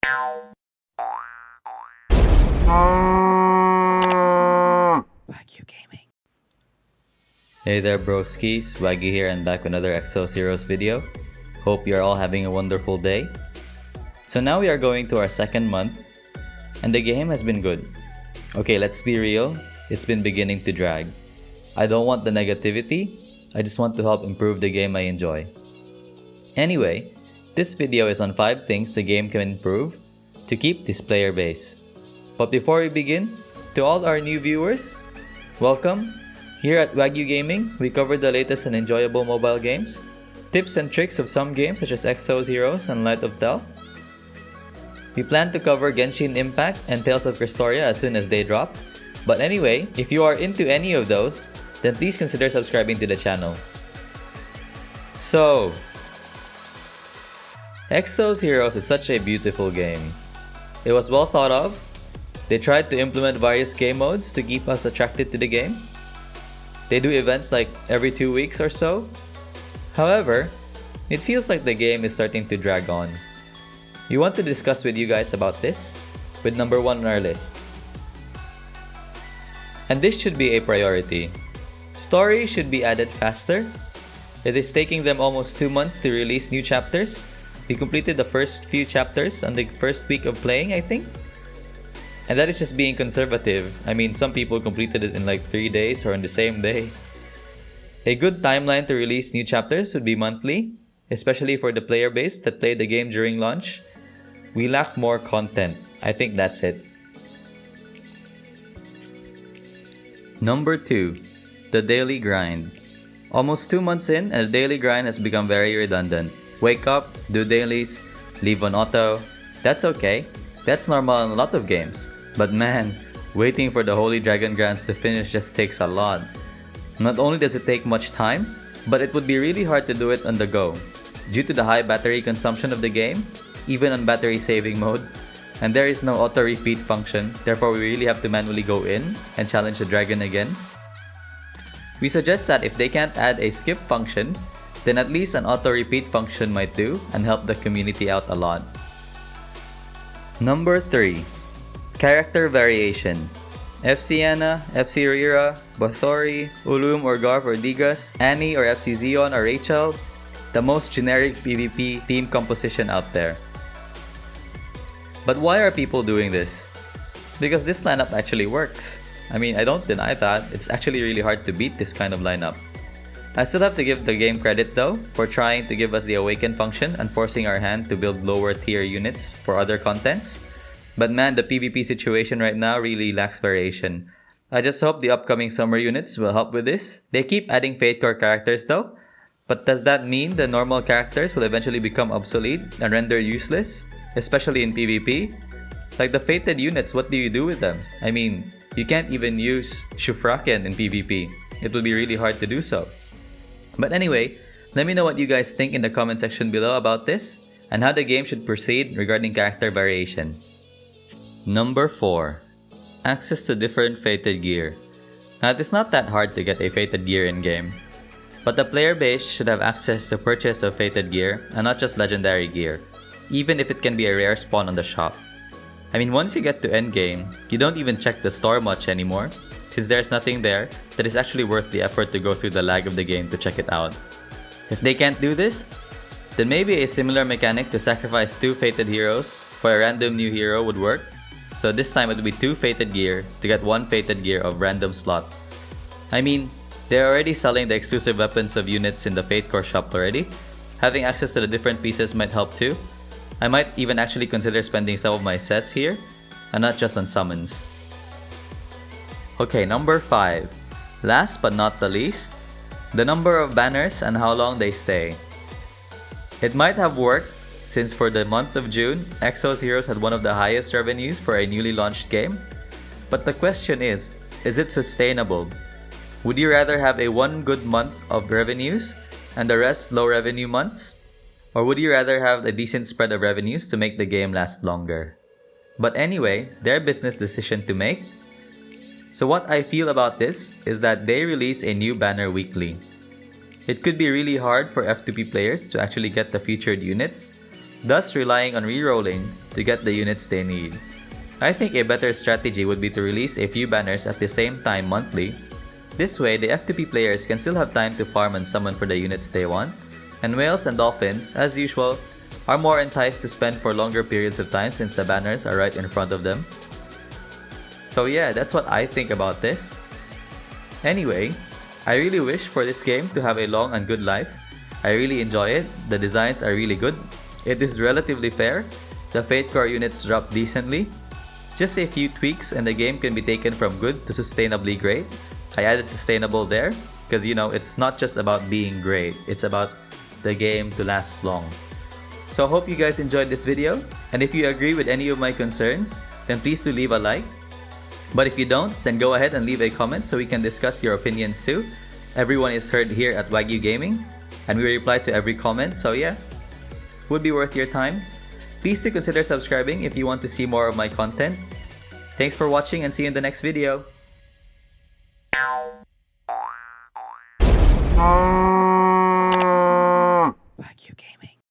Wagyu Gaming. Hey there broskis, Wagyu here and back with another Exos Heroes video. Hope you're all having a wonderful day. So now we are going to our second month, and the game has been good. Okay, let's be real, it's been beginning to drag. I don't want the negativity, I just want to help improve the game I enjoy. Anyway, this video is on 5 things the game can improve to keep this player base. But before we begin, to all our new viewers, welcome! Here at Wagyu Gaming, we cover the latest and enjoyable mobile games, tips and tricks of some games such as Exos Heroes and Light of Tel. We plan to cover Genshin Impact and Tales of Cristoria as soon as they drop. But anyway, if you are into any of those, then please consider subscribing to the channel. So, Exos Heroes is such a beautiful game. It was well thought of. They tried to implement various game modes to keep us attracted to the game. They do events like every 2 weeks or so. However, it feels like the game is starting to drag on. We want to discuss with you guys about this, with number 1 on our list. And this should be a priority. Story should be added faster. It is taking them almost 2 months to release new chapters. We completed the first few chapters on the first week of playing, I think. And that is just being conservative. I mean, some people completed it in like 3 days or on the same day. A good timeline to release new chapters would be monthly, especially for the player base that played the game during launch. We lack more content. I think that's it. Number 2. The daily grind. Almost 2 months in, and the daily grind has become very redundant. Wake up, do dailies, leave on auto. That's okay. That's normal in a lot of games. But man, waiting for the Holy Dragon Grants to finish just takes a lot. Not only does it take much time, but it would be really hard to do it on the go, due to the high battery consumption of the game, even on battery saving mode. And there is no auto repeat function, therefore we really have to manually go in and challenge the dragon again. We suggest that if they can't add a skip function, then at least an auto repeat function might do and help the community out a lot. Number 3. Character variation. FC Anna, FC Rira, Bathory, Ulum or Garf or Digas, Annie or FC Zion or Rachel, the most generic PvP team composition out there. But why are people doing this? Because this lineup actually works. I mean, I don't deny that, it's actually really hard to beat this kind of lineup. I still have to give the game credit though, for trying to give us the awaken function and forcing our hand to build lower tier units for other contents. But man, the PvP situation right now really lacks variation. I just hope the upcoming summer units will help with this. They keep adding Fate Core characters though, but does that mean the normal characters will eventually become obsolete and rendered useless? Especially in PvP? Like the fated units, what do you do with them? I mean, you can't even use Shufraken in PvP. It will be really hard to do so. But anyway, let me know what you guys think in the comment section below about this and how the game should proceed regarding character variation. Number 4. Access to different fated gear. Now it is not that hard to get a fated gear in game, but the player base should have access to purchase of fated gear and not just legendary gear, even if it can be a rare spawn on the shop. I mean, once you get to endgame, you don't even check the store much anymore, since there's nothing there that is actually worth the effort to go through the lag of the game to check it out. If they can't do this, then maybe a similar mechanic to sacrifice 2 fated heroes for a random new hero would work. So this time it would be 2 fated gear to get 1 fated gear of random slot. I mean, they're already selling the exclusive weapons of units in the Fate Core shop already. Having access to the different pieces might help too. I might even actually consider spending some of my sets here, and not just on summons. Okay, number 5. Last but not the least, the number of banners and how long they stay. It might have worked, since for the month of June, Exos Heroes had one of the highest revenues for a newly launched game. But the question is it sustainable? Would you rather have a 1 good month of revenues and the rest low revenue months? Or would you rather have a decent spread of revenues to make the game last longer? But anyway, their business decision to make. So what I feel about this is that they release a new banner weekly. It could be really hard for F2P players to actually get the featured units, thus relying on rerolling to get the units they need. I think a better strategy would be to release a few banners at the same time monthly. This way, the F2P players can still have time to farm and summon for the units they want, and whales and dolphins, as usual, are more enticed to spend for longer periods of time since the banners are right in front of them. So yeah, that's what I think about this. Anyway, I really wish for this game to have a long and good life. I really enjoy it, the designs are really good, it is relatively fair, the Fate Core units drop decently, just a few tweaks and the game can be taken from good to sustainably great. I added sustainable there, because you know, it's not just about being great, it's about the game to last long. So I hope you guys enjoyed this video, and if you agree with any of my concerns, then please do leave a like. But if you don't, then go ahead and leave a comment so we can discuss your opinions too. Everyone is heard here at Wagyu Gaming, and we reply to every comment, so yeah, would be worth your time. Please do consider subscribing if you want to see more of my content. Thanks for watching and see you in the next video.